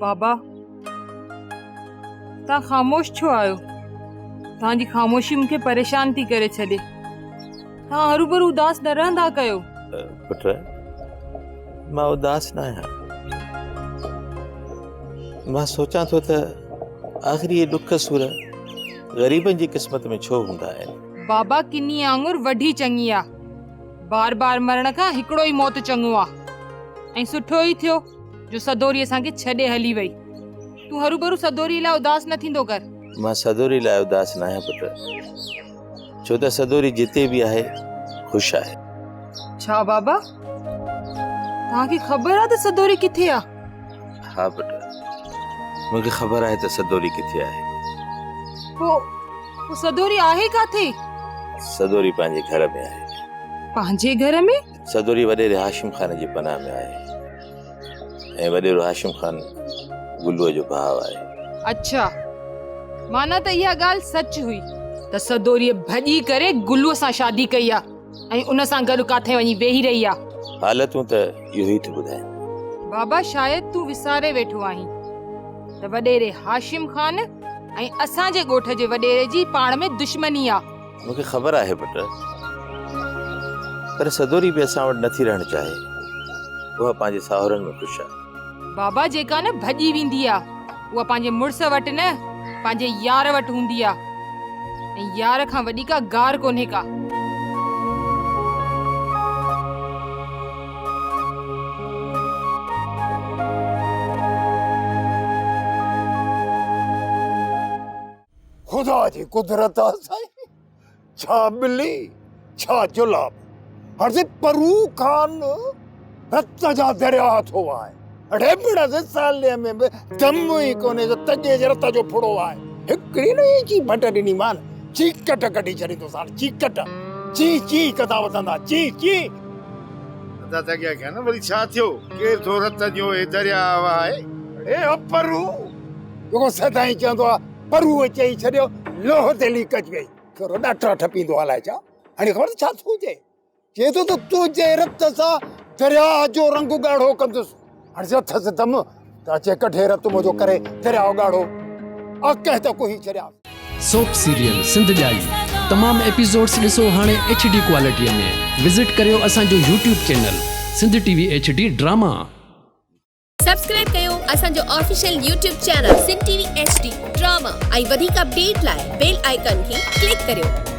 बाबा ता खामोश छो आयो? तांजी खामोशी मुखे परेशान थी करे छॾे। ता हरूभरू उदास न रहंदा कयो। पुट मां उदास न आहियां। मां सोचां थो त आख़िर ये दुख सूर ग़रीबनि जी क़िस्मत में छो हूंदा आहिनि। बाबा किनी आंगुर वढी चङी आ। बार बार मरण खां हिकिड़ो ई मौत चङो आ। ऐं सुठो ई थियो जो सदोरी असांखे छॾे हली वई। तूं हरूभरू सदोरी लाइ उदास न थींदो कर। मां सदोरी लाइ उदास न आहियां पुट, छो त सदोरी जिते बि आहे ख़ुशि आहे। छा बाबा तव्हांखे ख़बर आहे त सदोरी किथे आ? हाँ पुट, मूंखे ख़बर आहे त सदोरी किथे आहे। पोइ सदोरी आहे काथे? सदोरी पंहिंजे घर में आहे। पंहिंजे घर में? सदोरी वॾेरे हाशिम ख़ान जी पनाह में आहे ऐं वॾेरो हाशिम ख़ान गुल्लूअ जो भाउ आहे। अच्छा, माना त इहा ॻाल्हि सच हुई त सदोरीअ भॼी करे गुल्लूअ सां शादी कई आ ऐं उन सां गॾु काथे वञी वेही रही आ। हालतूं त इहो ई थी ॿुधाइनि। बाबा शायदि तूं विसारे वेठो आहीं त वॾेरे हाशिम ख़ान ऐं असांजे ॻोठ जे वॾेरे जी पाण में दुश्मनी आ। मूंखे ख़बर आहे पुट, पर सदोरी बि असां वटि नथी रहणु चाहे। उहा पंहिंजे साहुरनि में ख़ुशि आहे। बाबा जेका न भॼी वेंदी आ उहा पंहिंजे मुड़ुस वटि न पंहिंजे यार वटि हूंदी आ ऐं यार खां वॾी का गार कोन्हे का। खुदा जी कुदरत आ साईं, छा बिली छा जुलाब। हर परू खान रत जा दरिया थो आहे। अड़ेबड़ा से साले में दम ही कोने जो तजे जे रत जो फुड़ो आहे। हिकड़ी न जी भट ॾिनी मान चीकट कढी छड़ी तो साल चीकट ची ची कदा वतंदा ची ची पता त क्या न वरी छा थियो केर थो रत जो ए दरिया आहे। ए परू को सदाई चंदो परू चई छड़ियो लोह ते लीकज गई करो डाटा ठपींदो हलाए छा। हाणे खबर छा थो जे चेतो तो तुझे रत सा दरिया जो रंग गाढ़ो कंदुस। हाणे हथ से दम त अचे कठे रत मुंहिंजो करे दरिया गाढ़ो आ कह त कोई छरिया। सोप सीरियल सिंध जाई तमाम एपिसोड्स ॾिसो हाणे HD क्वालिटीअ में। विजिट करियो असांजो YouTube channel Sindh TV HD drama. Subscribe कयो असांजो official YouTube channel Sindh TV HD drama ऐं वधीक अपडेट लाइ बेल आइकन खे क्लिक करियो।